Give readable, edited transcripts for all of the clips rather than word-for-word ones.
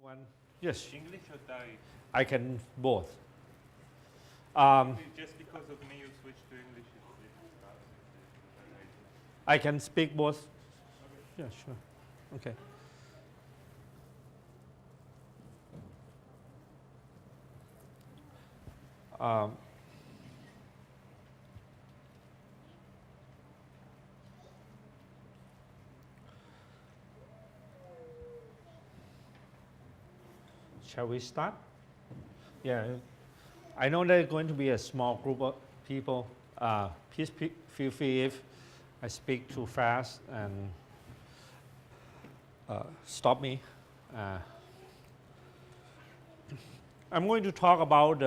One, yes, English or Thai? I can both. Just because of me, you switch to English. I can speak both. Yeah, sure. Okay. Um, shall we start? Yeah, I know there's going to be a small group of people. Please feel free if I speak too fast and stop me. I'm going to talk about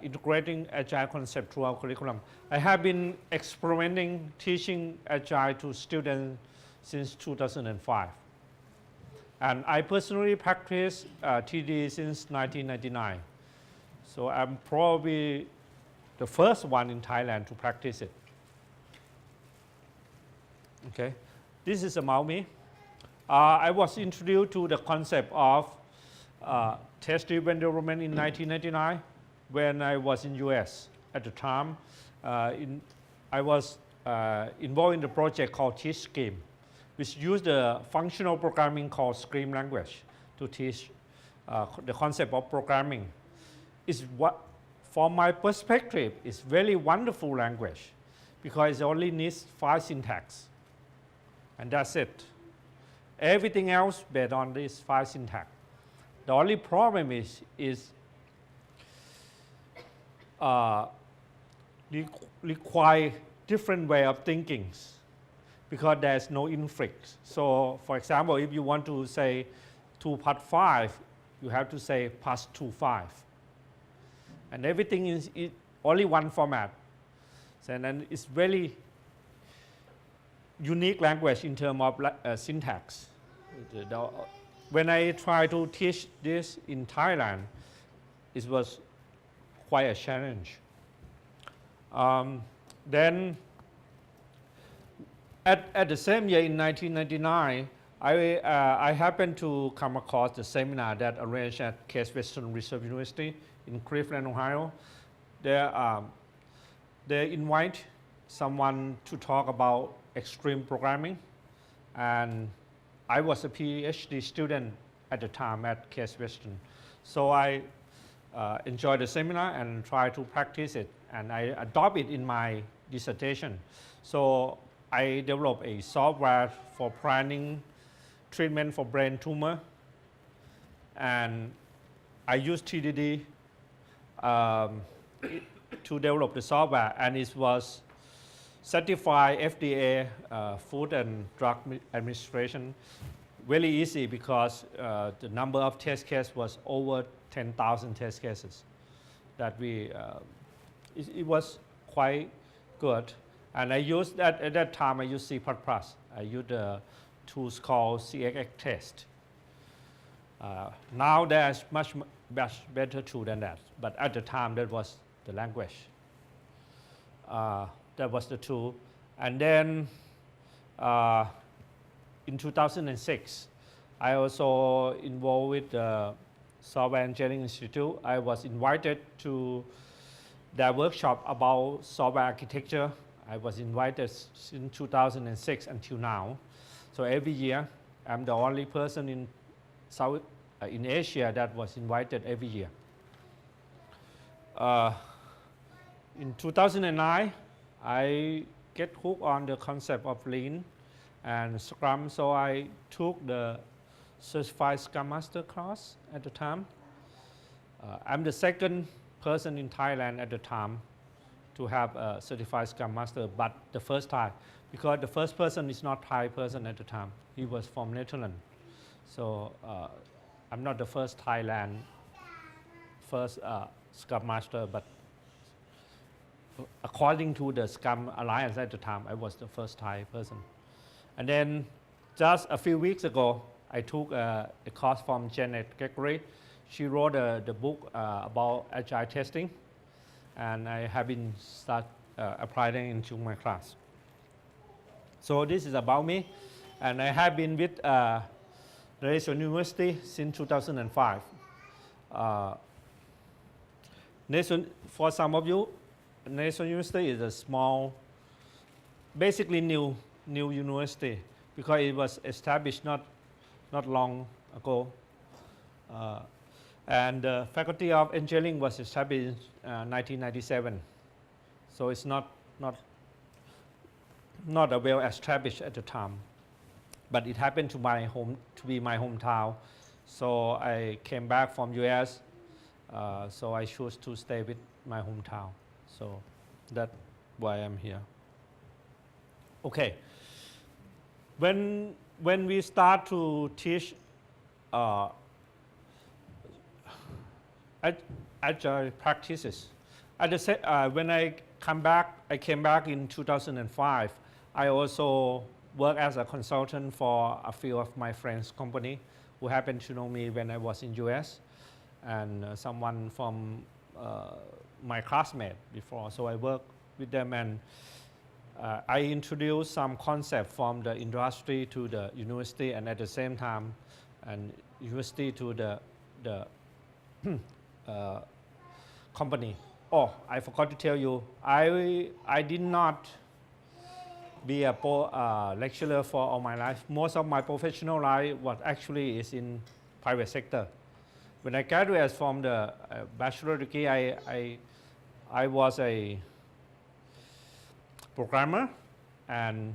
integrating Agile concept through our curriculum. I have been experimenting teaching Agile to students since 2005. And I personally practice TD since 1999. So I'm probably the first one in Thailand to practice it. Okay, this is about me. I was introduced to the concept of test-driven development in 1999 when I was in US at the time. I was involved in the project called Teach Scheme, which used the functional programming called Scheme language to teach the concept of programming. Is what, from my perspective, is very wonderful language because it only needs 5 syntax, and that's it. Everything else based on this 5 syntax. The only problem is require different way of thinking because there's no infix. So for example, if you want to say 2 plus 5, you have to say plus 2, 5. And everything is only one format. And then it's very unique language in terms of syntax. When I tried to teach this in Thailand, it was quite a challenge. Then at the same year in 1999, I happened to come across the seminar that arranged at Case Western Reserve University in Cleveland, Ohio. They invite someone to talk about extreme programming, and I was a PhD student at the time at Case Western. So I enjoyed the seminar and tried to practice it, and I adopt it in my dissertation. So I developed a software for planning treatment for brain tumor, and I used TDD to develop the software, and it was certified FDA Food and Drug Administration. Very easy because the number of test cases was over 10,000 test cases. That it was quite good. And I used that at that time. I used C++. I used the tools called CXX test. Now there's much better tool than that. But at the time, that was the language. That was the tool. And then in 2006, I also involved with the Software Engineering Institute. I was invited to their workshop about software architecture. I was invited in 2006 until now. So every year, I'm the only person in Asia that was invited every year. In 2009, I get hooked on the concept of Lean and Scrum, so I took the Certified Scrum Master class at the time. I'm the second person in Thailand at the time to have a Certified Scrum Master, but the first time, because the first person is not Thai person at the time. He was from Netherlands. So I'm not the first Scrum Master, but according to the Scrum Alliance at the time, I was the first Thai person. And then just a few weeks ago, I took a course from Janet Gregory. She wrote the book about Agile testing, and I have been applying into my class. So this is about me, and I have been with National University since 2005. For some of you, National University is a small, basically new university because it was established not long ago. And the Faculty of Engineering was established in 1997. So it's not well established at the time. But it happened to be my hometown. So I came back from US. So I chose to stay with my hometown. So that's why I'm here. Okay. When we start to teach agile practices, when I came back in 2005. I also worked as a consultant for a few of my friends' company who happened to know me when I was in US, and someone from my classmate before. So I worked with them, and I introduced some concept from the industry to the university, and at the same time, and university to the company. Oh, I forgot to tell you, I did not be a lecturer for all my life. Most of my professional life actually is in private sector. When I graduated from the bachelor degree, I was a programmer, and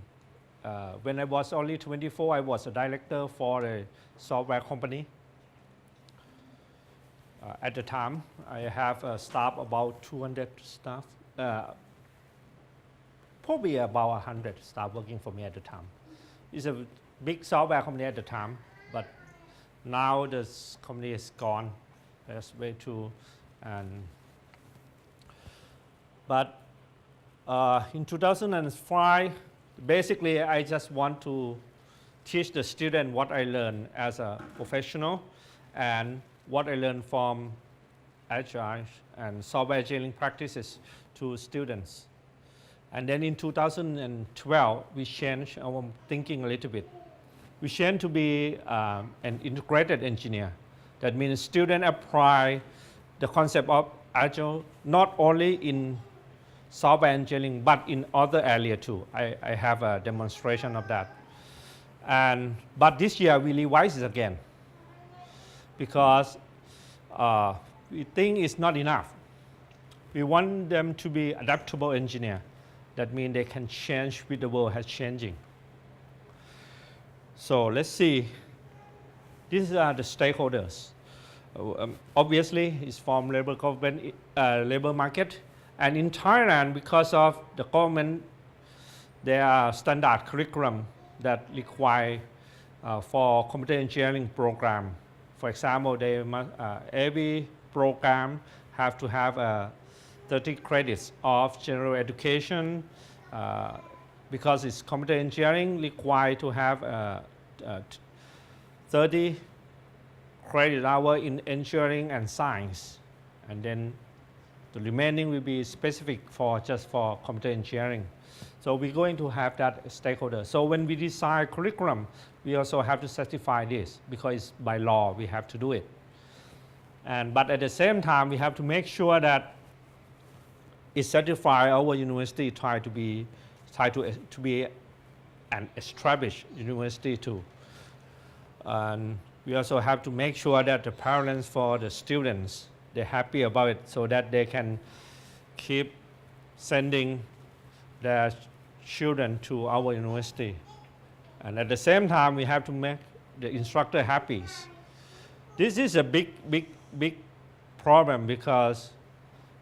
when I was only 24, I was a director for a software company. At the time, I have a staff about 200 staff, probably about 100 staff working for me at the time. It's a big software company at the time, but now this company is gone. That's way too. But in 2005, basically I just want to teach the student what I learned as a professional and what I learned from Agile and software engineering practices to students. And then in 2012, we changed our thinking a little bit. We changed to be an integrated engineer. That means students apply the concept of Agile not only in software engineering, but in other areas too. I have a demonstration of that. But this year, we revise it again, because we think it's not enough. We want them to be adaptable engineer. That means they can change with the world has changing. So let's see. These are the stakeholders. Obviously, it's from labor government, labor market. And in Thailand, because of the government, there are standard curriculum that require for computer engineering program. For example, every program have to have 30 credits of general education, because it's computer engineering required to have 30 credit hour in engineering and science, and then the remaining will be specific just for computer engineering. So we're going to have that stakeholder. So when we design curriculum, we also have to certify this, because by law we have to do it. But at the same time, we have to make sure that it's certified. Our university try to be an established university too. And we also have to make sure that the parents for the students, they're happy about it, so that they can keep sending their children to our university. And at the same time, we have to make the instructor happy. This is a big problem, because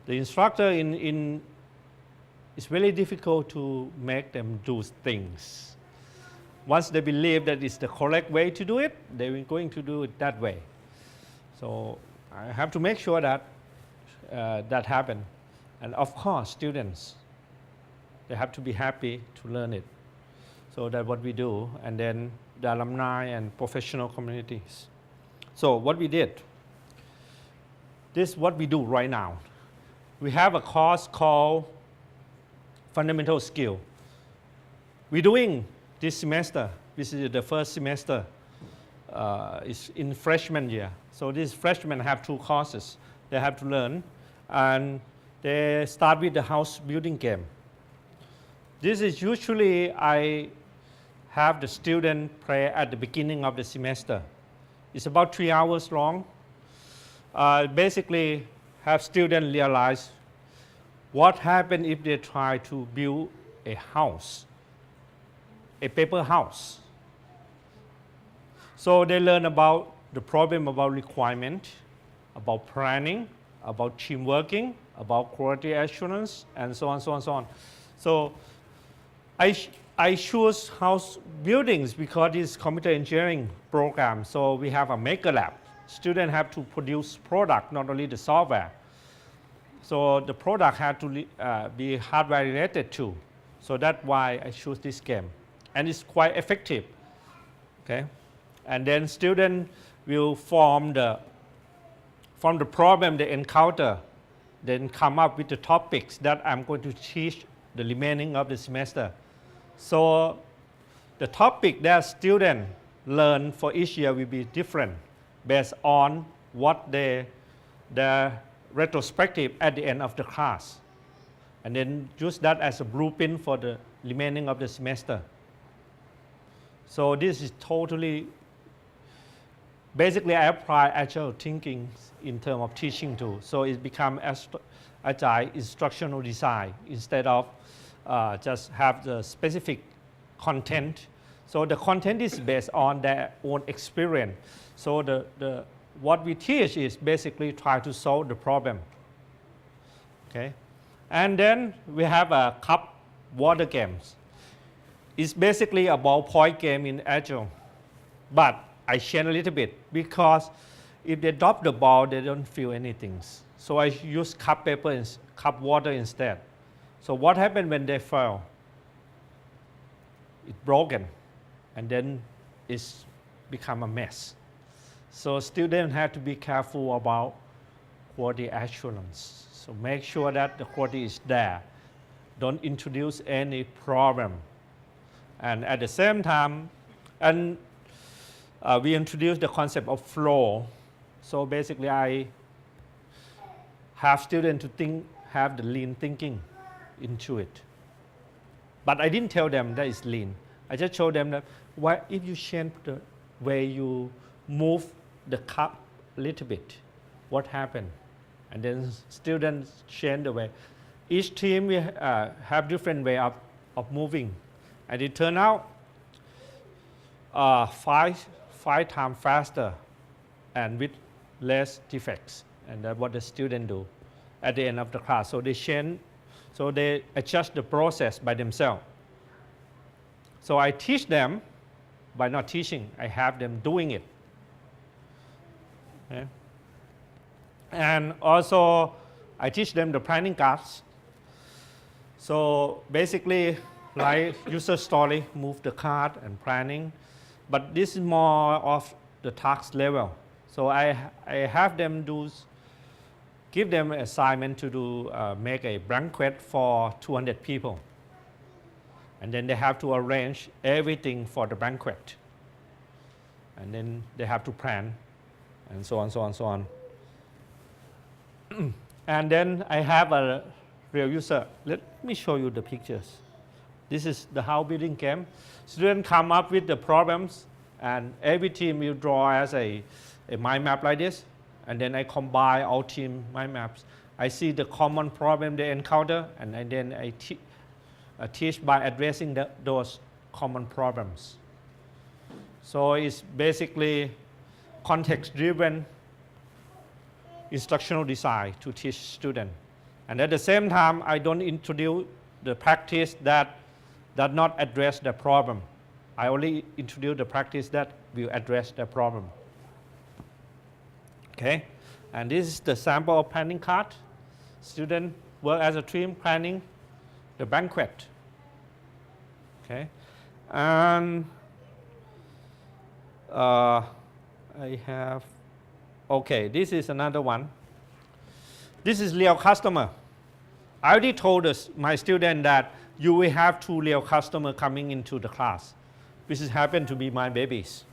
the instructor it's very difficult to make them do things. Once they believe that it's the correct way to do it, they're going to do it that way. So I have to make sure that that happens. And of course, students, they have to be happy to learn it. So that's what we do. And then the alumni and professional communities. So what we did, this is what we do right now. We have a course called Fundamental Skill. We're doing this semester, this is the first semester, is in freshman year. So these freshmen have 2 courses they have to learn, and they start with the house building game. This is usually I have the student play at the beginning of the semester. It's about 3 hours long. Basically, have students realize what happens if they try to build a house, a paper house. So they learn about the problem, about requirement, about planning, about team working, about quality assurance, and so on, so on, so on. So I choose house buildings because it's computer engineering program. So we have a maker lab. Students have to produce product, not only the software. So the product had to be hardware related too. So that's why I choose this game. And it's quite effective. Okay? And then students will form the problem they encounter, then come up with the topics that I'm going to teach the remaining of the semester. So the topic that students learn for each year will be different based on what their retrospective at the end of the class. And then use that as a blueprint for the remaining of the semester. So this is totally, basically I apply agile thinking in terms of teaching too. So it becomes agile instructional design instead of just have the specific content. So the content is based on their own experience. So what we teach is basically try to solve the problem. Okay? And then we have a cup water games. It's basically a ballpoint game in Agile. But I change a little bit because if they drop the ball, they don't feel anything. So I use cup paper and cup water instead. So what happens when they fail? It's broken, and then it's become a mess. So students have to be careful about quality assurance. So make sure that the quality is there. Don't introduce any problem. And at the same time, we introduce the concept of flow. So basically I have students to have the lean thinking into it. But I didn't tell them that it's lean. I just showed them that if you change the way you move the cup a little bit, what happened? And then students change the way. Each team will have different way of moving. And it turned out 5 times faster and with less defects. And that's what the students do at the end of the class. So they change, so they adjust the process by themselves. So I teach them by not teaching, I have them doing it. Okay? And also I teach them the planning cards. So basically, like user story, move the card and planning. But this is more of the task level. So I have them give them an assignment to do, make a banquet for 200 people. And then they have to arrange everything for the banquet. And then they have to plan, and so on, so on, so on. And then I have a real user. Let me show you the pictures. This is the house building game. Students come up with the problems, and every team will draw as a mind map like this. And then I combine all team mind maps. I see the common problem they encounter, and then I teach by addressing those common problems. So it's basically context-driven instructional design to teach students. And at the same time, I don't introduce the practice that does not address the problem. I only introduce the practice that will address the problem. Okay? And this is the sample of planning card. Students work as a team planning the banquet. Okay? And I have, okay, this is another one. This is real customer. I already told my student that you will have 2 real customers coming into the class, which happen to be my babies.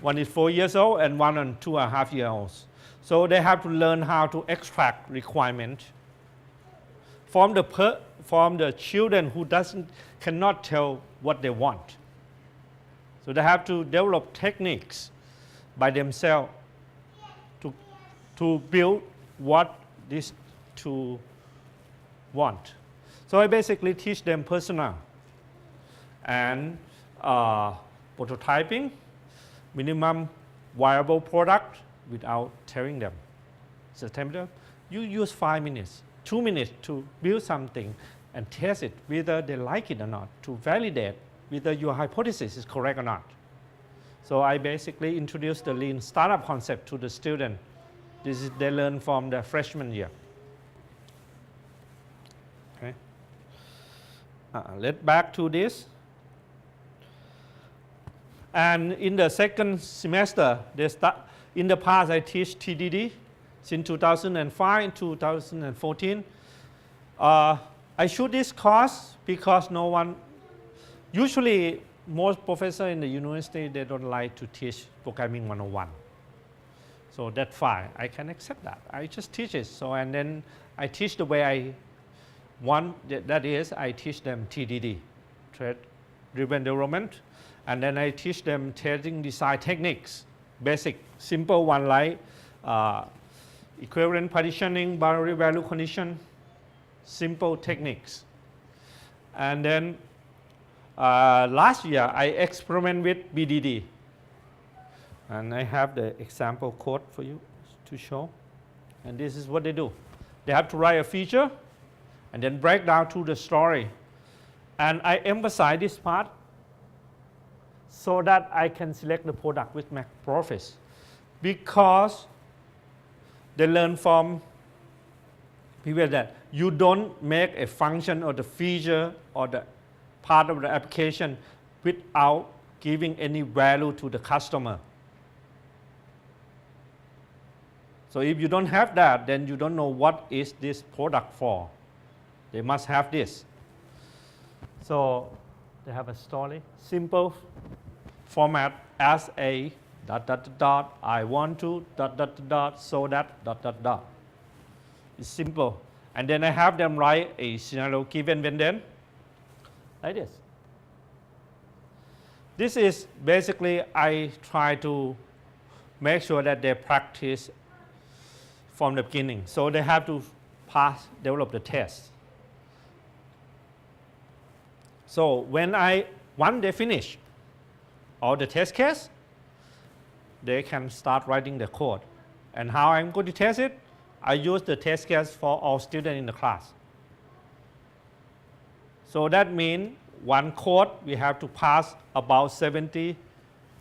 One is 4 years old and one and 2.5 years old. So they have to learn how to extract requirement from the children who cannot tell what they want. So they have to develop techniques by themselves to build what these two want. So I basically teach them persona and prototyping, minimum viable product without telling them. So you use 5 minutes, 2 minutes to build something and test it whether they like it or not, to validate whether your hypothesis is correct or not. So I basically introduced the lean startup concept to the student. This is they learn from the freshman year. Okay. Let's back to this. And in the second semester, in the past I teach TDD since 2005 and 2014. I choose this course because usually most professors in the university, they don't like to teach programming 101. So that's fine, I can accept that. I just teach it. So and then I teach the way I want, that is I teach them TDD, Trait-Driven Development. And then I teach them testing design techniques, basic, simple one like equivalent partitioning, boundary value condition, simple techniques. And then last year I experiment with BDD. And I have the example code for you to show. And this is what they do. They have to write a feature and then break down to the story. And I emphasize this part so that I can select the product with my profits, because they learn from people that you don't make a function or the feature or the part of the application without giving any value to the customer. So if you don't have that, then you don't know what is this product for. They must have this. So they have a story, simple format as a ... I want to ... so that ... It's simple. And then I have them write a scenario given when then, like this. This is basically I try to make sure that they practice from the beginning. So they have to develop the test. So once they finish all the test case, they can start writing the code. And how I'm going to test it? I use the test case for all students in the class. So that means one code we have to pass about 70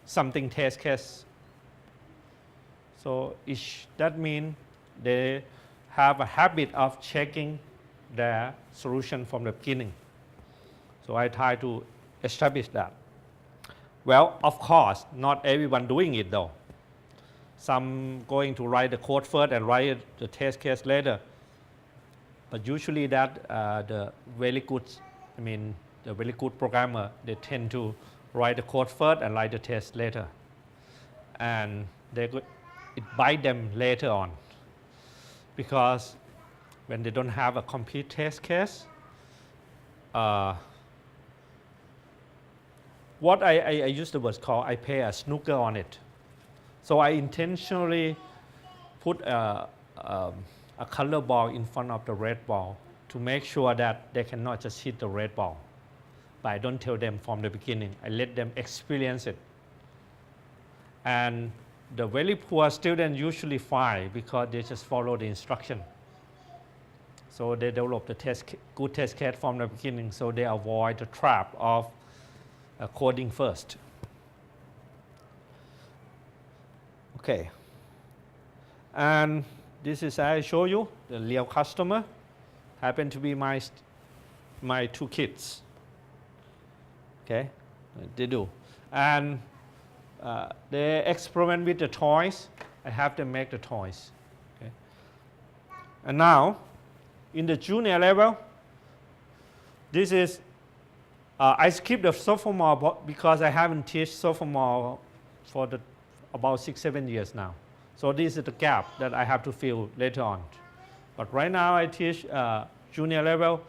something test case. So that means they have a habit of checking their solution from the beginning. So I try to establish that. Well, of course, not everyone doing it though. Some going to write the code first and write the test case later. But usually the very good programmer, they tend to write the code first and write the test later. And it bites them later on. Because when they don't have a complete test case, what I use the word called, I play a snooker on it. So I intentionally put a color ball in front of the red ball to make sure that they cannot just hit the red ball. But I don't tell them from the beginning. I let them experience it. And the very poor students usually fail because they just follow the instruction. So they develop the good test case from the beginning, so they avoid the trap of coding first. Okay. And this is, I show you, the real customer happen to be my two kids. Okay, they do. And they experiment with the toys. I have them make the toys. Okay. And now, in the junior level, this is, I skipped the sophomore because I haven't taught sophomore for about 6-7 years now. So this is the gap that I have to fill later on. But right now I teach junior level.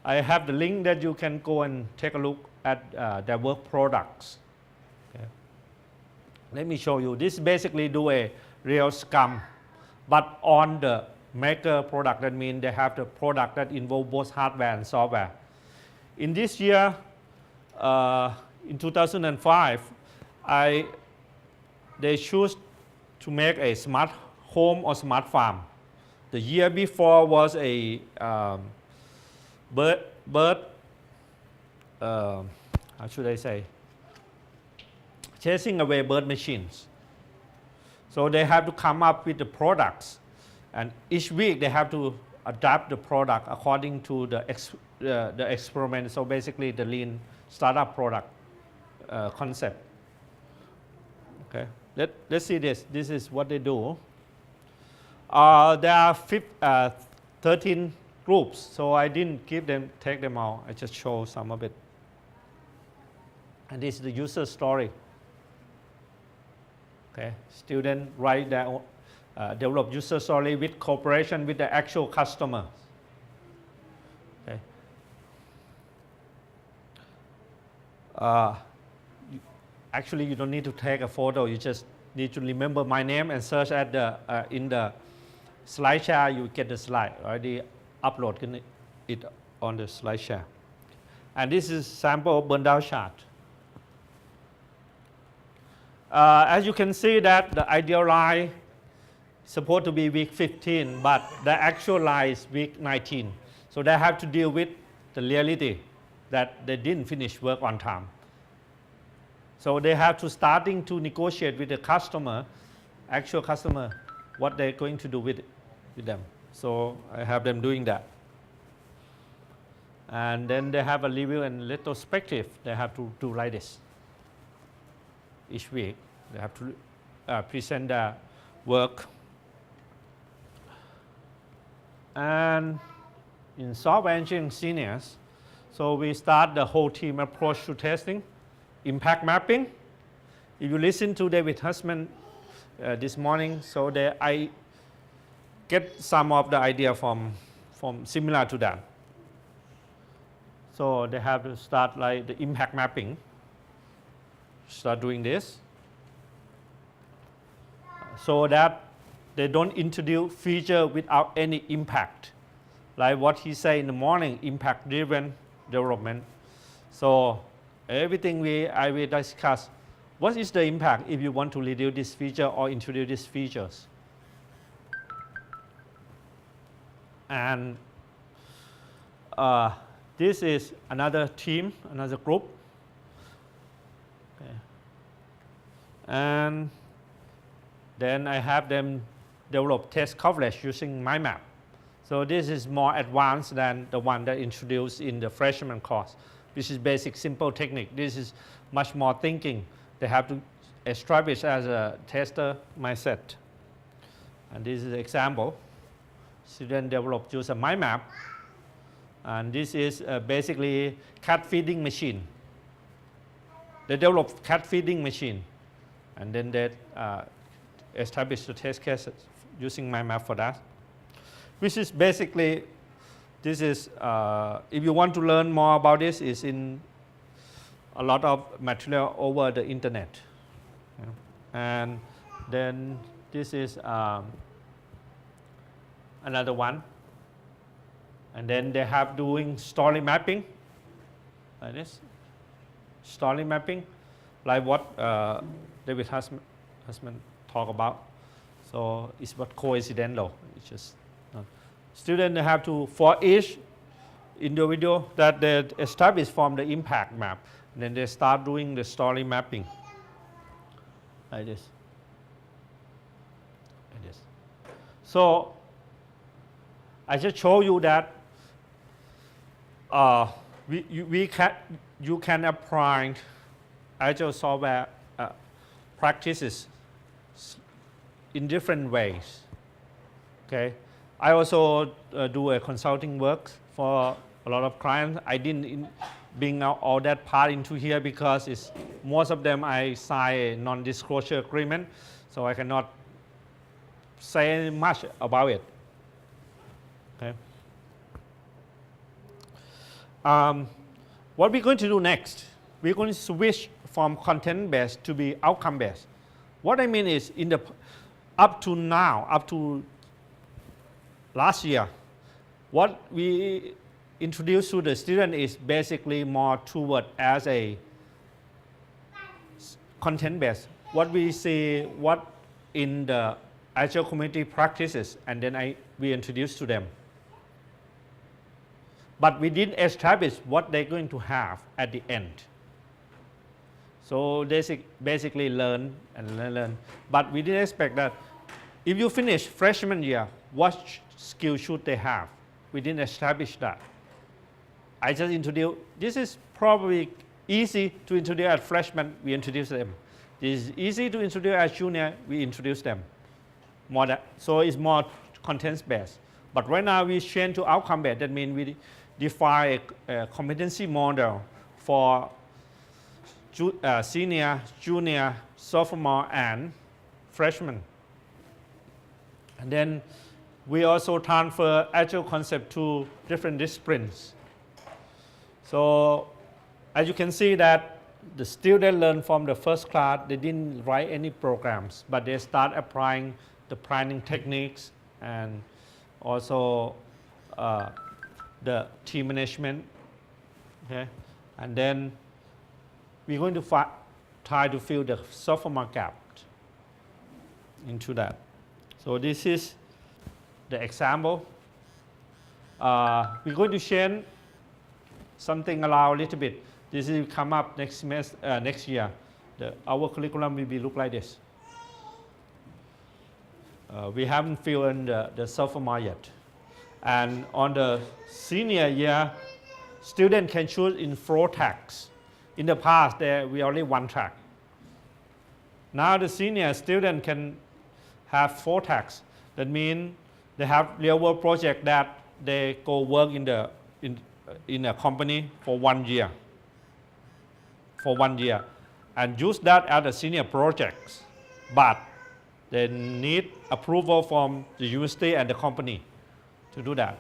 I have the link that you can go and take a look at their work products. Okay. Let me show you. This basically do a real Scrum, but on the maker product. That means they have the product that involve both hardware and software. In this year, in 2005, they choose to make a smart home or smart farm. The year before was a how should I say, chasing away bird machines. So they have to come up with the products, and each week they have to adapt the product according to the experiment. So basically the lean startup product concept. Okay, let's see this. This is what they do. There are 13 groups, so I didn't take them all. I just show some of it. And this is the user story. Okay, students write their own, develop user story with cooperation with the actual customer. Okay. Actually, you don't need to take a photo. You just need to remember my name and search at the in the slide share. You get the slide already upload it on the slide share. And this is sample burn down chart. As you can see that the ideal line is supposed to be week 15, but the actual line is week 19. So they have to deal with the reality that they didn't finish work on time. So they have to starting to negotiate with the customer, actual customer, what they're going to do with them. So I have them doing that. And then they have a review and retrospective. They have to do like this. Each week they have to present their work. And in software engineering seniors, so we start the whole team approach to testing, impact mapping. If you listen to David Husman this morning, so I get some of the idea from similar to that. So they have to start like the impact mapping. Start doing this so that they don't introduce feature without any impact. Like what he said in the morning, impact driven development. So everything I will discuss, what is the impact if you want to reduce this feature or introduce these features. And this is another team, another group. And then I have them develop test coverage using my map. So this is more advanced than the one that introduced in the freshman course. This is basic, simple technique. This is much more thinking. They have to establish as a tester mindset. And this is an example. Student develop use a my map. And this is basically cat feeding machine. They develop cat feeding machine. And then they establish the test cases using my map for that. Which is basically, this is, if you want to learn more about this, is in a lot of material over the internet. Yeah. And then this is another one. And then they have doing story mapping, like this. Story mapping, like what David Husman talked about. So it's not coincidental. It's just students have to, for each individual that they establish from the impact map, and then they start doing the story mapping, like this. Like this. So I just show you that you can apply Agile software practices in different ways. Okay, I also do a consulting work for a lot of clients. I didn't bring out all that part into here because most of them I sign a non-disclosure agreement, so I cannot say much about it. Okay. What we're going to do next, we're going to switch from content-based to be outcome-based. What I mean is, up to now, up to last year, what we introduced to the student is basically more toward as a content-based. What we see, what in the Agile community practices, and then we introduce to them. But we didn't establish what they're going to have at the end. So basically learn and learn. But we didn't expect that if you finish freshman year, what skill should they have? We didn't establish that. I just introduced, this is probably easy to introduce as freshman, we introduce them. This is easy to introduce as junior, we introduce them. So it's more content-based. But right now we change to outcome-based. That means we define a competency model for senior, junior, sophomore, and freshman. And then we also transfer Agile concept to different disciplines. So as you can see that the students learn from the first class, they didn't write any programs, but they start applying the planning techniques and also the team management. Okay? And then we're going to try to fill the sophomore gap into that. So this is the example. We're going to change something around a little bit. This will come up next semester, next year. Our curriculum will be look like this. We haven't filled in the sophomore yet. And on the senior year, students can choose in 4 tracks. In the past, we only 1 track. Now the senior student can have 4 tracks. That means they have real world project that they go work in a company for 1 year. For 1 year. And use that as a senior projects. But they need approval from the university and the company to do that.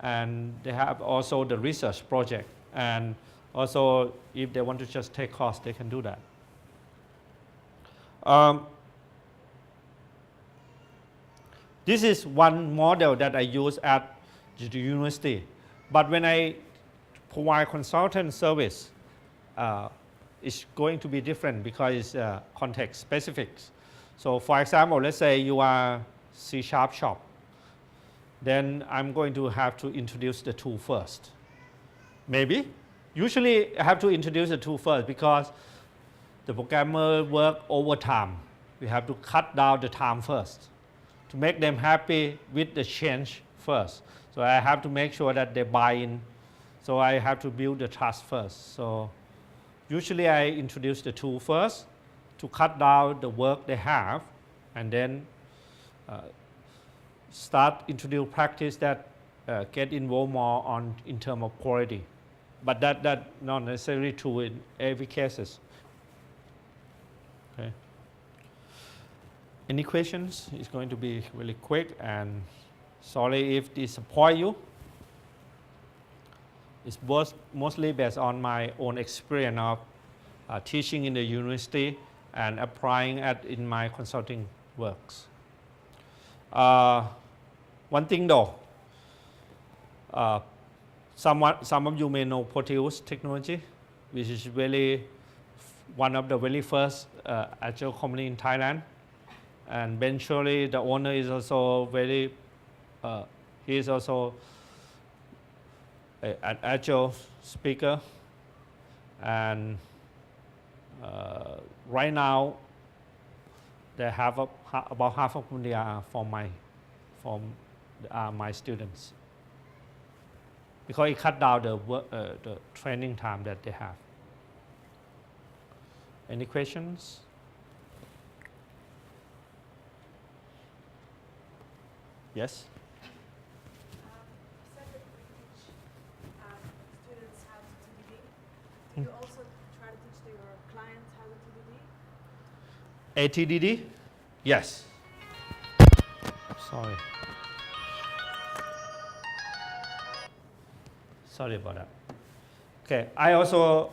And they have also the research project. And also, if they want to just take course, they can do that. This is one model that I use at the university. But when I provide consultant service, it's going to be different because it's context specific. So for example, let's say you are C# shop. Then I'm going to have to introduce the tool first. Maybe. Usually I have to introduce the tool first because the programmer work overtime. We have to cut down the time first to make them happy with the change first. So I have to make sure that they buy in. So I have to build the trust first. So usually I introduce the tool first to cut down the work they have, and then start introduce practice that get involved more in terms of quality. But that not necessarily true in every cases. Okay. Any questions? It's going to be really quick, and sorry if disappoint you. It's mostly based on my own experience of teaching in the university and applying it in my consulting works. One thing though, some of you may know Proteus Technology, which is really one of the very first Agile company in Thailand. And eventually the owner is also very, he is also an Agile speaker. And right now, they have about half of them are from my students, because it cut down the training time that they have. Any questions? Yes? You said that we teach students how to do You also try to teach your clients how to TDD? ATDD? Yes. Sorry. Sorry about that. Okay, I also,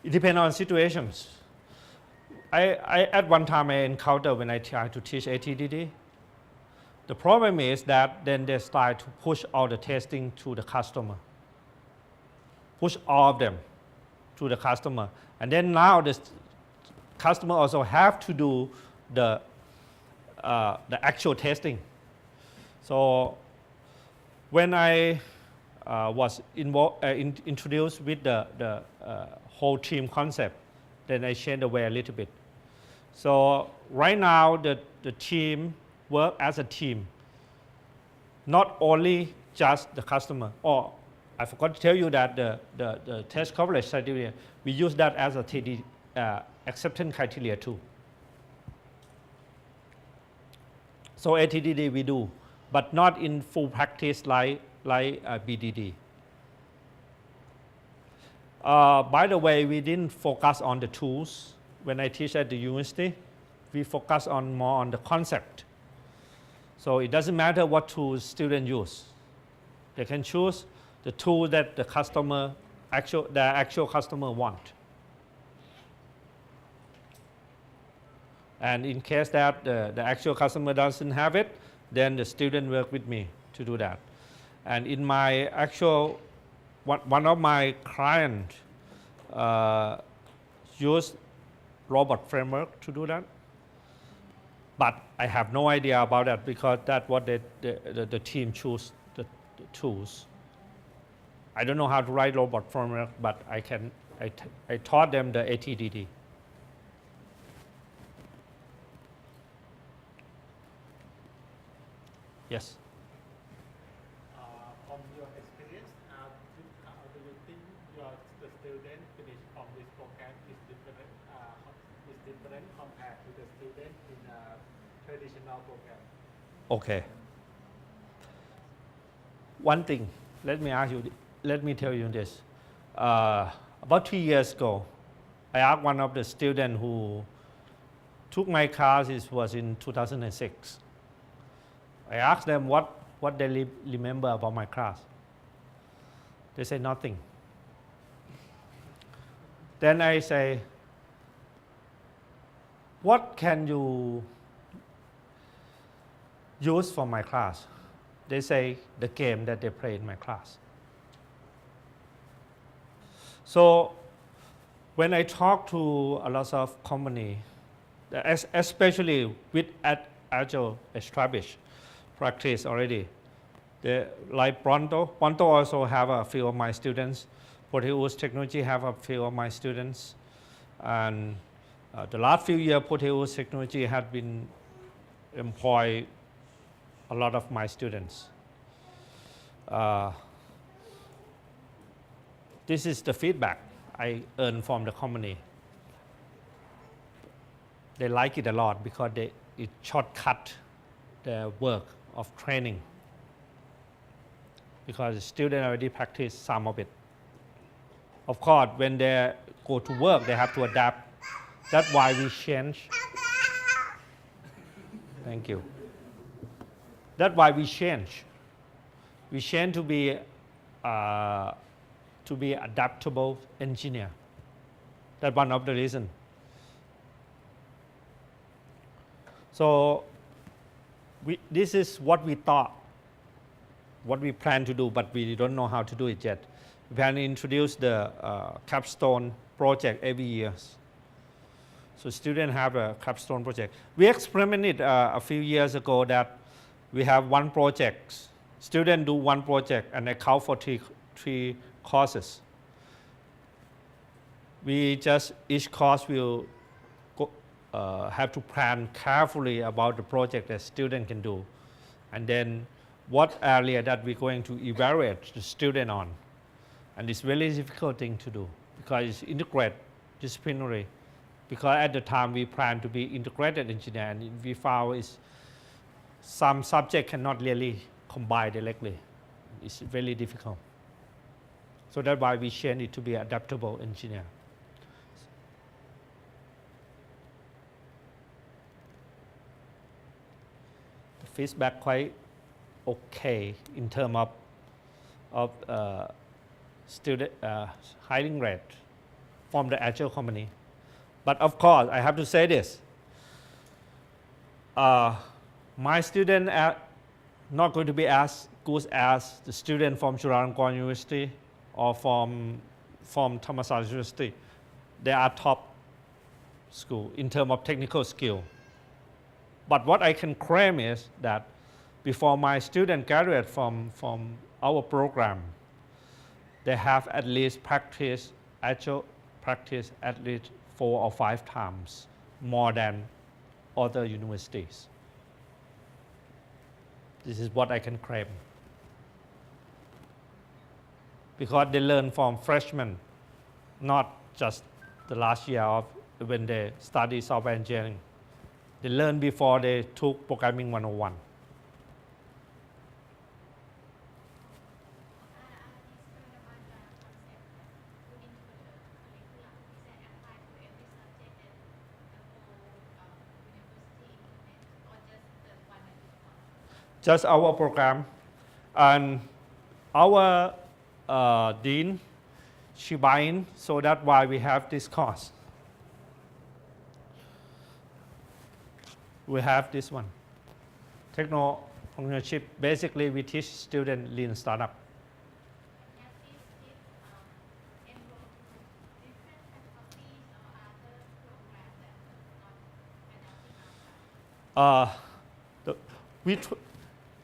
it depends on situations. At one time I encountered when I try to teach ATDD, the problem is that then they start to push all the testing to the customer. Push all of them to the customer. And then now the customer also have to do the actual testing. So when I was introduced with the whole team concept, then I changed the way a little bit. So right now the team work as a team, not only just the customer. Oh, I forgot to tell you that the test coverage criteria, we use that as a TD, acceptance criteria too. So ATDD we do, but not in full practice like BDD. By the way, we didn't focus on the tools. When I teach at the university, we focus more on the concept. So it doesn't matter what tools students use. They can choose the tool that the actual customer want. And in case that the actual customer doesn't have it, then the student work with me to do that. And in my actual, one of my clients used robot framework to do that. But I have no idea about that because that's what the team choose the tools. I don't know how to write robot framework, but I taught them the ATDD. Yes. From your experience, how do you think the student finish from this program is different compared to the student in a traditional program? Okay. One thing, let me tell you this. About 2 years ago, I asked one of the students who took my class, it was in 2006. I asked them what they remember about my class. They say nothing. Then I say, what can you use for my class? They say the game that they play in my class. So when I talk to a lot of companies, especially with Agile established practice already, like Pronto also have a few of my students. Proteus Technology have a few of my students. And the last few years, Proteus Technology has been employ a lot of my students. This is the feedback I earned from the company. They like it a lot because it shortcut the work of training, because the students already practice some of it. Of course, when they go to work, they have to adapt. That's why we change. Thank you. That's why we change. We change to be adaptable engineer. That's one of the reasons. So this is what we thought, what we plan to do, but we don't know how to do it yet. We plan to introduce the capstone project every year. So students have a capstone project. We experimented a few years ago that we have one project. Students do one project and account for three courses. Each course will have to plan carefully about the project that student can do, and then what area that we're going to evaluate the student on. And it's really difficult thing to do because it's integrated disciplinary, because at the time we plan to be integrated engineer, and we found some subject cannot really combine directly. It's very difficult. So that's why we change it to be adaptable engineer. The feedback quite okay in terms of student hiring rate from the Agile company. But of course, I have to say this. My students are not going to be as good as the student from Chulalongkorn University or from Thammasat University. They are top school in terms of technical skill. But what I can claim is that before my student graduate from our program, they have at least practiced Agile practice at least 4 or 5 times more than other universities. This is what I can claim. Because they learn from freshmen, not just the last year of when they study software engineering. They learn before they took programming 101. Just our program, and our dean, she buy in, so that's why we have this course. We have this one, techno entrepreneurship. Basically, we teach students lean startup.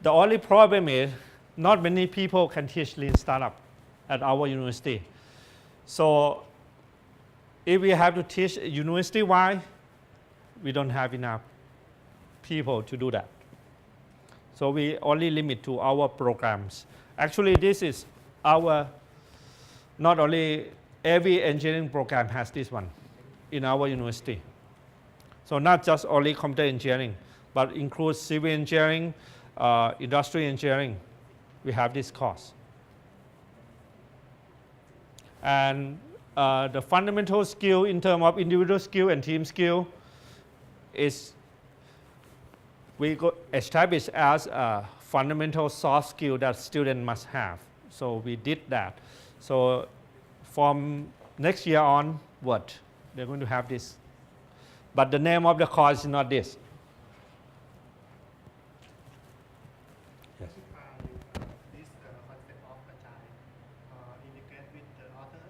The only problem is not many people can teach lean startup at our university. So if we have to teach university-wide, we don't have enough people to do that. So we only limit to our programs. Actually, this is our, not only every engineering program has this one in our university. So not just only computer engineering, but includes civil engineering, industrial engineering. We have this course. And the fundamental skill in terms of individual skill and team skill is we established as a fundamental soft skill that students must have. So we did that. So from next year onward, they're going to have this. But the name of the course is not this. Yes. This concept of Agile integrate with the other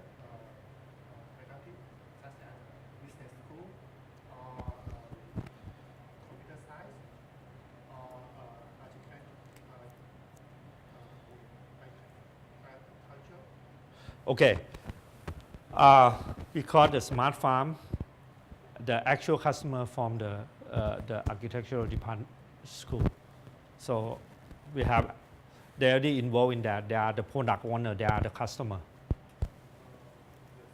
faculty such as business school or computer science or agriculture. Okay. We call the smart farm the actual customer from the architectural department school. So we have, they're already involved in that. They are the product owner, they are the customer.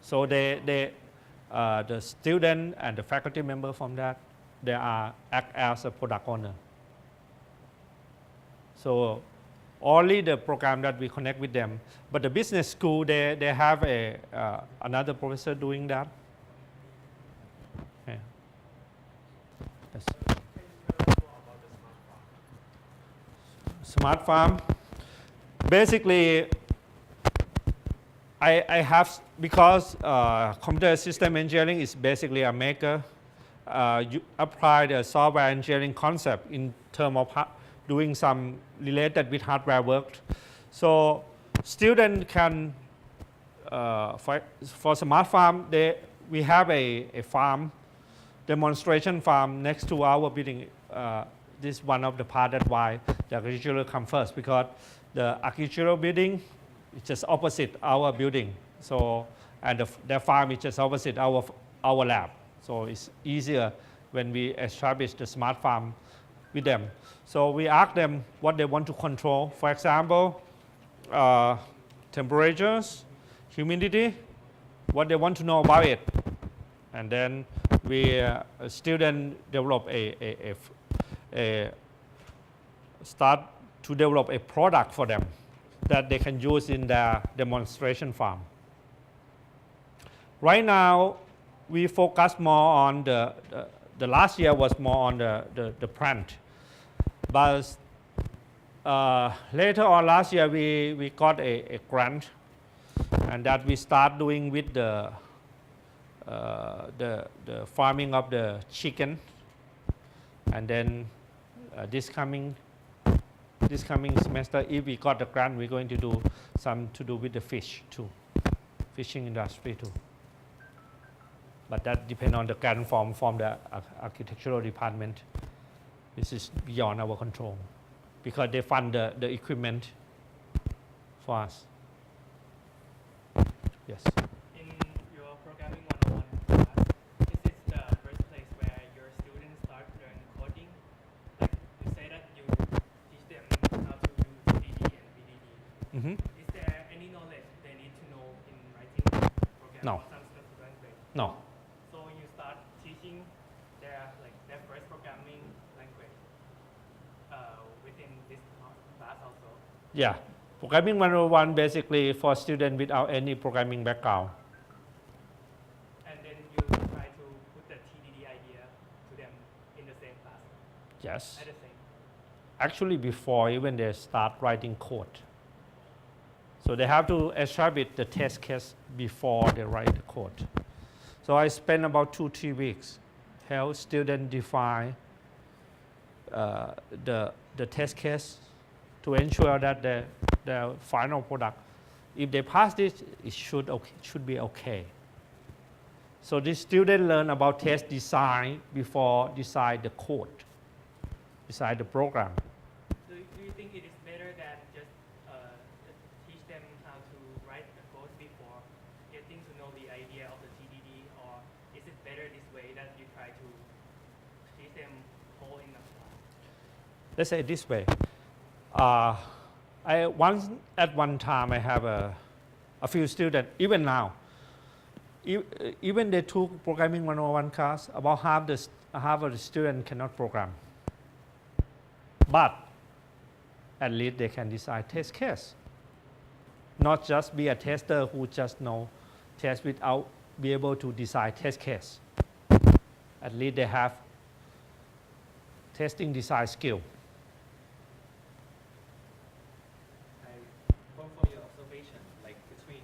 So the student and the faculty member from that, they are act as a product owner. So only the program that we connect with them. But the business school, they have another professor doing that. Yeah. Yes. Smart farm. Basically, I have, because computer system engineering is basically a maker, you apply the software engineering concept in terms of doing some related with hardware work. So students can, for smart farm, we have a farm, demonstration farm next to our building. This is one of the part that why the architectural come first, because the architectural building is just opposite our building. So, and the farm is just opposite our lab. So it's easier when we establish the smart farm with them. So we ask them what they want to control. For example, temperatures, humidity, what they want to know about it. And then we student develop start to develop a product for them. that they can use in their demonstration farm. Right now, we focus more on the last year was more on the plant. But later on last year, we got a grant, and that we start doing with the farming of the chicken. And then this coming semester, if we got the grant, we're going to do some to do with the fish too, fishing industry too. But that depends on the grant from the architectural department. This is beyond our control because they fund the equipment for us. Yes. In your programming 101 class, is this the first place where your students start learning coding? Like you say that you teach them how to use TDD and BDD. Mm-hmm. Is there any knowledge they need to know in writing program No. or some specific language? No. So you start teaching their first programming language within this class also. Yeah. Programming 101 basically for students without any programming background. And then you try to put the TDD idea to them in the same class Yes. at the same. Actually, before even they start writing code. So they have to establish the test case before they write the code. So I spent about 2-3 weeks help students define the test case to ensure that the final product, if they pass this, it should be okay. So the students learn about test design before decide the code, decide the program. Do you think it is better than just teach them how to write the code before getting to know the idea of the TDD, or is it better this way that you try to teach them whole in the class? Let's say it this way. At one time I have a few students, even now, even they took programming 101 class, about half of the students cannot program. But at least they can design test case. Not just be a tester who just know test without be able to design test case. At least they have testing design skill. For your observation, like between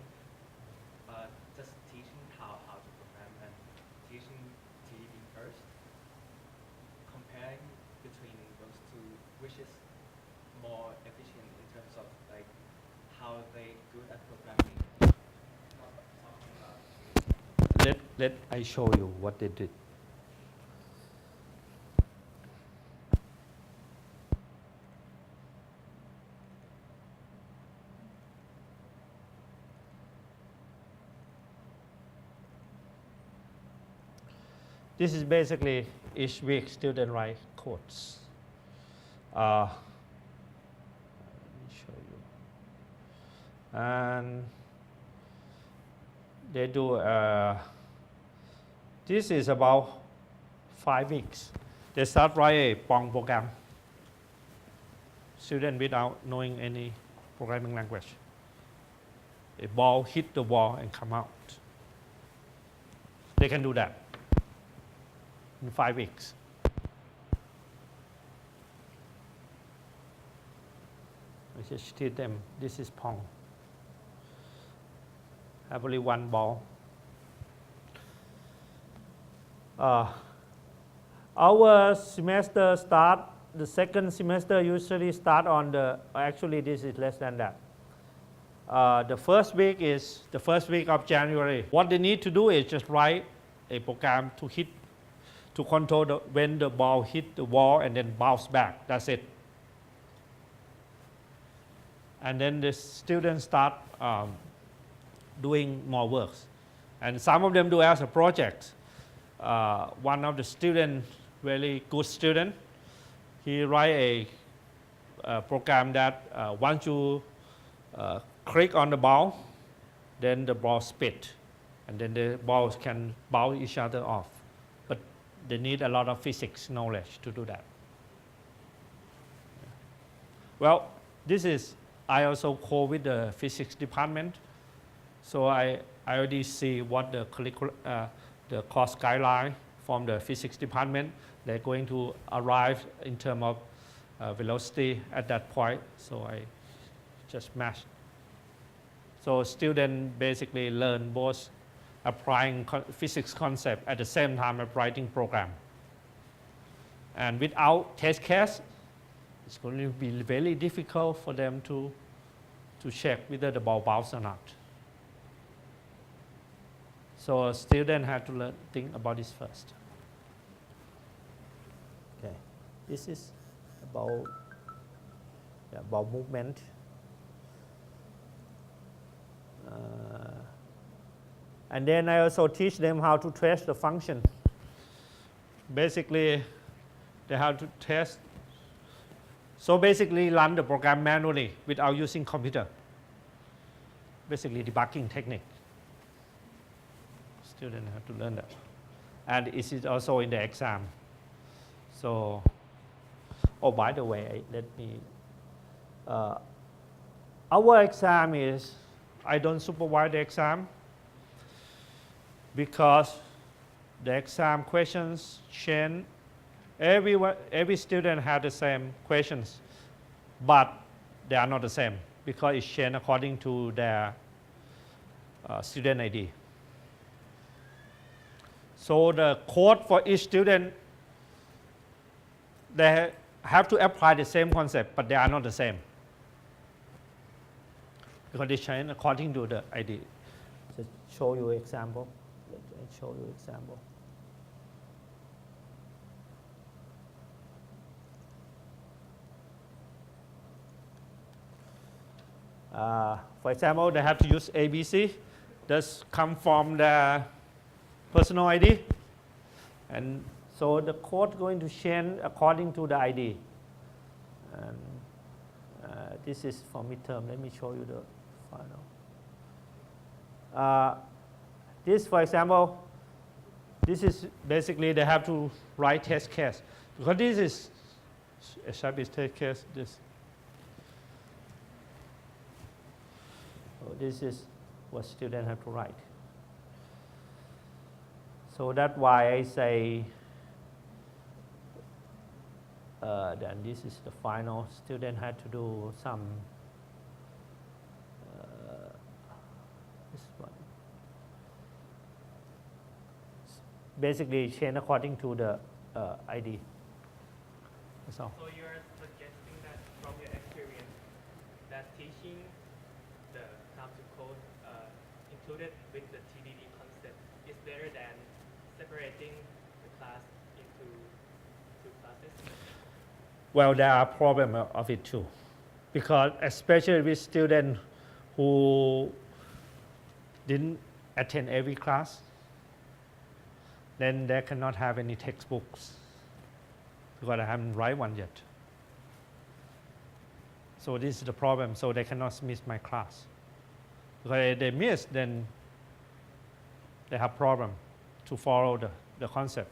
just teaching how to program and teaching TDD first, comparing between those two, which is more efficient in terms of like how they good at programming? Let I show you what they did. This is basically each week student write codes. Let me show you. And they do, this is about 5 weeks. They start write a Pong program. Student without knowing any programming language. A ball hit the wall and come out. They can do that in 5 weeks. I just teach them, this is Pong. Have only one ball. Our semester start, the second semester usually start on actually this is less than that. The first week is the first week of January. What they need to do is just write a program to control when the ball hit the wall and then bounce back. That's it. And then the students start doing more works. And some of them do as a project. One of the students, really good student, he write a program that once you click on the ball, then the ball spit. And then the balls can bounce each other off. But they need a lot of physics knowledge to do that. Well, this is I also co with the physics department. So I already see what the the course guideline from the physics department. They're going to arrive in terms of velocity at that point. So I just match. So students basically learn both applying physics concept at the same time as writing program. And without test case, it's going to be very difficult for them to check whether the ball bounce or not. So students have to think about this first. Okay, this is about movement. And then I also teach them how to trace the function. Basically, they have to test. So basically run the program manually without using computer. Basically debugging technique. Students have to learn that. And it is also in the exam. So, oh, by the way, let me, our exam is, I don't supervise the exam because the exam questions change. Every student has the same questions, but they are not the same because it's changed according to their student ID. So the code for each student, they have to apply the same concept, but they are not the same because they change according to the ID. Just show you example. Let me show you example. For example, they have to use ABC. This come from the personal ID. And so the code going to change according to the ID. And this is for midterm. Let me show you the final. This, for example, this is basically they have to write test case. Because this is established test case. So this is what students have to write. So that's why I say then this is the final. Student had to do some this one. Basically change according to the ID. That's all. So you're suggesting that from your experience, that teaching the how to code included with the TDD concept is better than separating the class into two classes? Well, there are problems of it too, because especially with students who didn't attend every class, then they cannot have any textbooks because I haven't write one yet. So this is the problem. So they cannot miss my class. Because if they miss, then they have problem to follow the concept.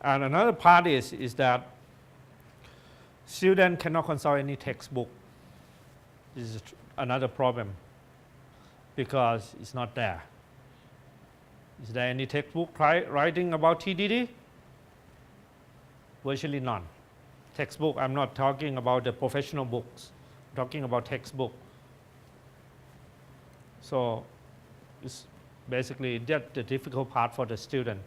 And another part is that students cannot consult any textbook. This is another problem because it's not there. Is there any textbook writing about TDD? Virtually none. Textbook, I'm not talking about the professional books. I'm talking about textbook. So it's basically that's the difficult part for the student.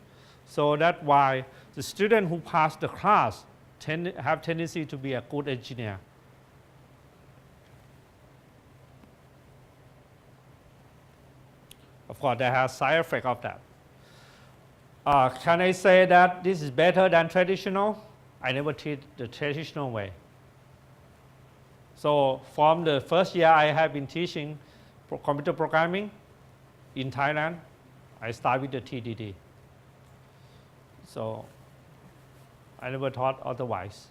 So that's why the student who pass the class have tendency to be a good engineer. Of course, there has side effect of that. Can I say that this is better than traditional? I never teach the traditional way. So from the first year I have been teaching computer programming in Thailand, I start with the TDD. So I never taught otherwise.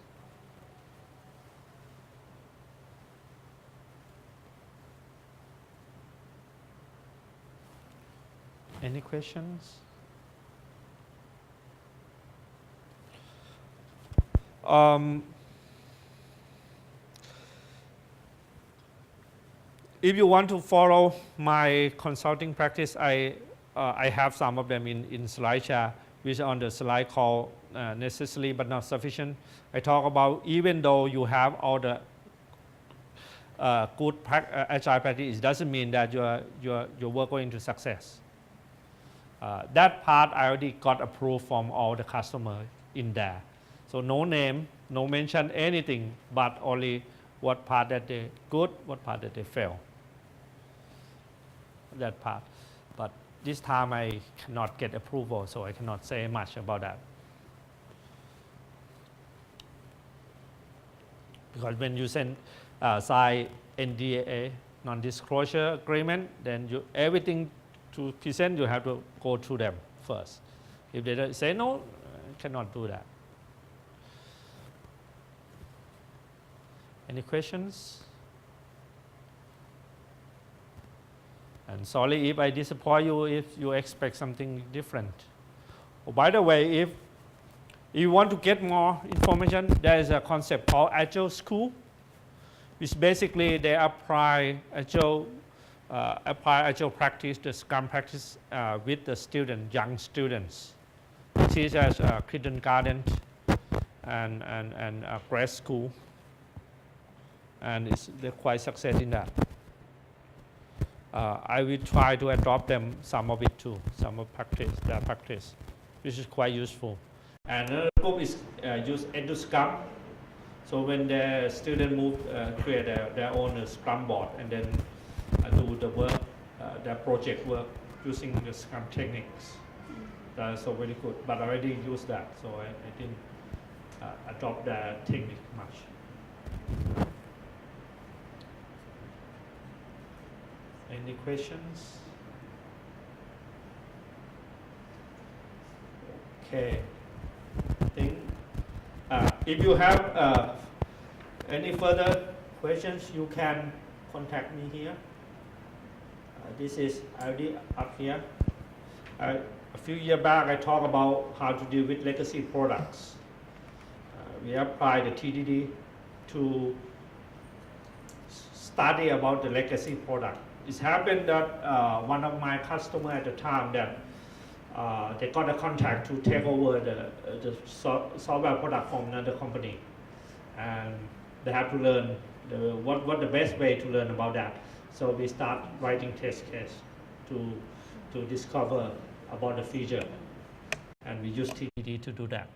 Any questions? if you want to follow my consulting practice, I have some of them in SlideShare, which are on the slide called necessary but not sufficient. I talk about even though you have all the good agile practice, it doesn't mean that your work going to success. That part I already got approved from all the customers in there. So no name, no mention anything, but only what part that they good, what part that they fail. That part. But this time I cannot get approval, so I cannot say much about that. Because when you sign NDA, non-disclosure agreement, then everything to present, you have to go through them first. If they don't say no, cannot do that. Any questions? And sorry if I disappoint you if you expect something different. Oh, by the way, if you want to get more information, there is a concept called Agile School, which basically they apply Agile practice, the Scrum practice with the students, young students. Teach as kindergarten and grade school, and they're quite success in that. I will try to adopt them, some of it too, some of their practice, which is quite useful. And another group is use into Scrum. So when the student move, create their own Scrum board and then do the work, their project work using the Scrum techniques. That's so very good. But I already use that, so I didn't adopt the technique much. Any questions? Okay. If you have any further questions, you can contact me here. This is already up here. A few years back, I talked about how to deal with legacy products. We applied the TDD to study about the legacy product. It happened that one of my customers at the time that they got a contract to take over the software product from another company, and they have to learn what the best way to learn about that. So we start writing test case to discover about the feature, and we use TDD to do that.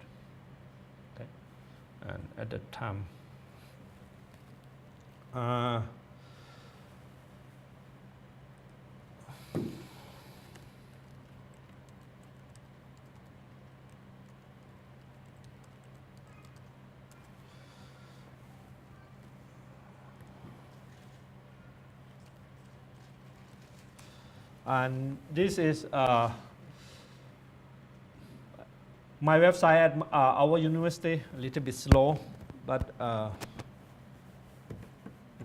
Okay, and at the time. And this is my website at our university, a little bit slow, but let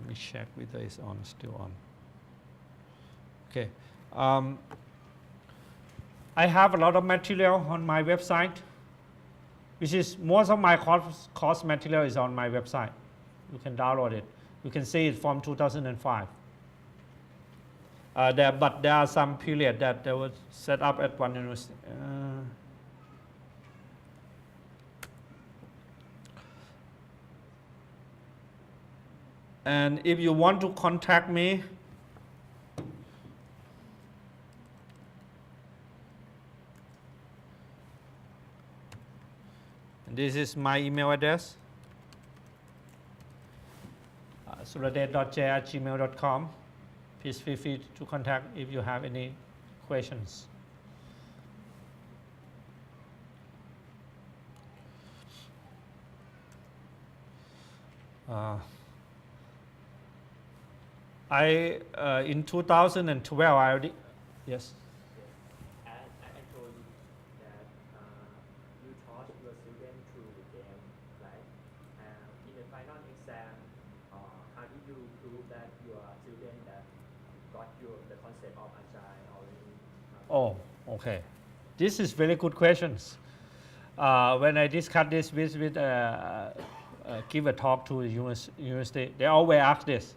me check whether it's still on. Okay. I have a lot of material on my website, which is most of my course material is on my website. You can download it. You can see it from 2005. But there are some period that they were set up at one university. And if you want to contact me, this is my email address, suradet.j@gmail.com. Please feel free to contact if you have any questions. In 2012, I already, yes. I told you that you taught your student through the game, right? In the final exam, how did you prove that your student that got the concept of Agile already? Oh, okay. This is very good questions. When I discuss this with give a talk to the university, they always ask this.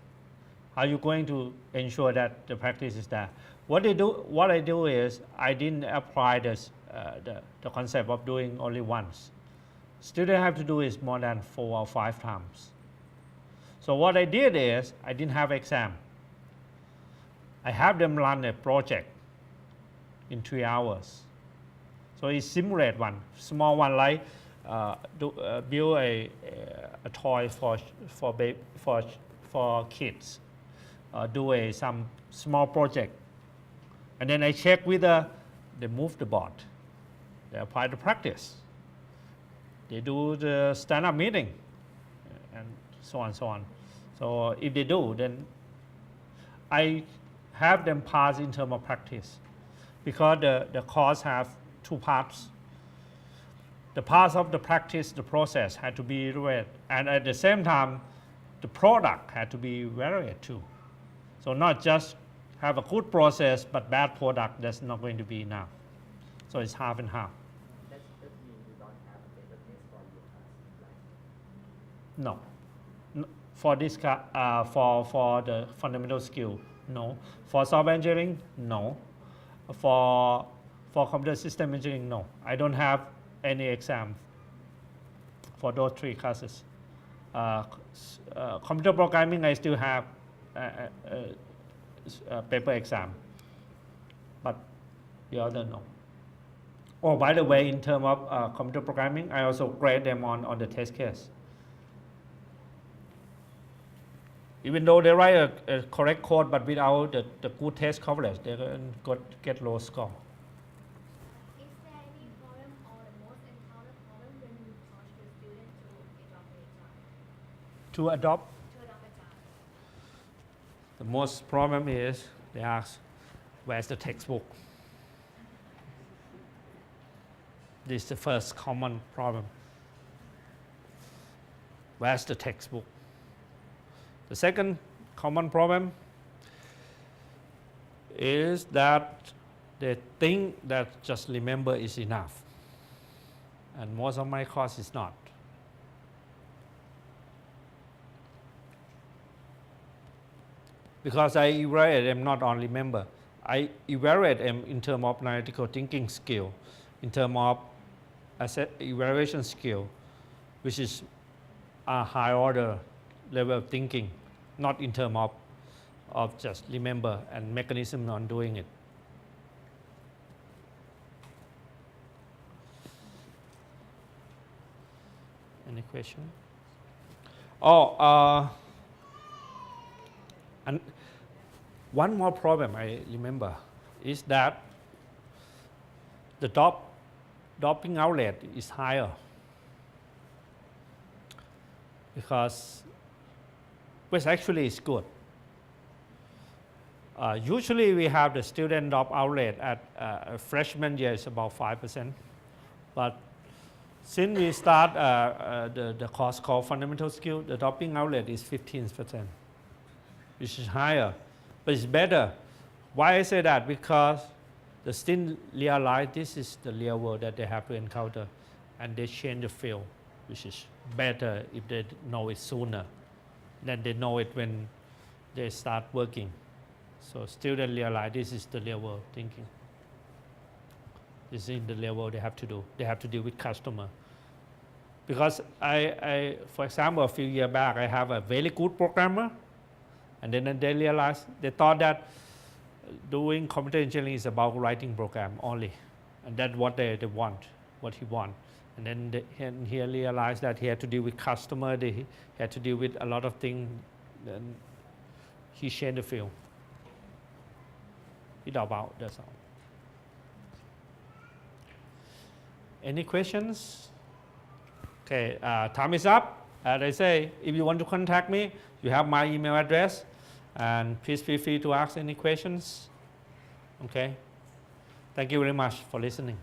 How are you going to ensure that the practice is there? What I do is I didn't apply this, the concept of doing only once. Students have to do it more than 4 or 5 times. So what I did is I didn't have exam. I have them run a project in 3 hours. So it simulate one, small one like build a toy for kids. Do some small project. And then I check whether they move the board. They apply the practice. They do the stand-up meeting and so on, so on. So if they do, then I have them pass in terms of practice, because the course have 2 parts. The part of the practice, the process had to be read, and at the same time, the product had to be varied too. So not just have a good process but bad product, that's not going to be enough. So it's half and half. That means you don't have a paper test for your class, right? No. For this, for the fundamental skill, no. For software engineering, no. For computer system engineering, no. I don't have any exam for those 3 classes. Computer programming, I still have a paper exam, but the other no. Oh, by the way, in terms of computer programming, I also grade them on the test case. Even though they write a correct code, but without the good test coverage, they get low score. Is there any problem or the most encountered problem when you teach the student to adopt Agile? The most problem is they ask, where's the textbook? This is the first common problem. Where's the textbook? The second common problem is that they think that just remember is enough. And most of my course is not. Because I evaluate them not on remember, I evaluate them in terms of analytical thinking skill, in terms of evaluation skill, which is a high order level of thinking, not in terms of just remember and mechanism on doing it. Any question? And one more problem I remember is that the doping outlet is higher, because which actually is good. Usually we have the student dop outlet at freshman year is about 5%, but since we start the course called fundamental skill, the doping outlet is 15%, which is higher, but it's better. Why I say that? Because the students realize this is the real world that they have to encounter, and they change the field, which is better if they know it sooner than they know it when they start working. So students realize this is the real world thinking. This is in the real world they have to do. They have to deal with customer. Because I for example, a few years back, I have a very good programmer, and then they realized, they thought that doing computer engineering is about writing program only, and that's what they want, what he wants. And then he realized that he had to deal with customer, he had to deal with a lot of things, and he changed the field. It's about, that's all. Any questions? Okay, time is up. As I say, if you want to contact me, you have my email address, and please feel free to ask any questions. Okay, thank you very much for listening.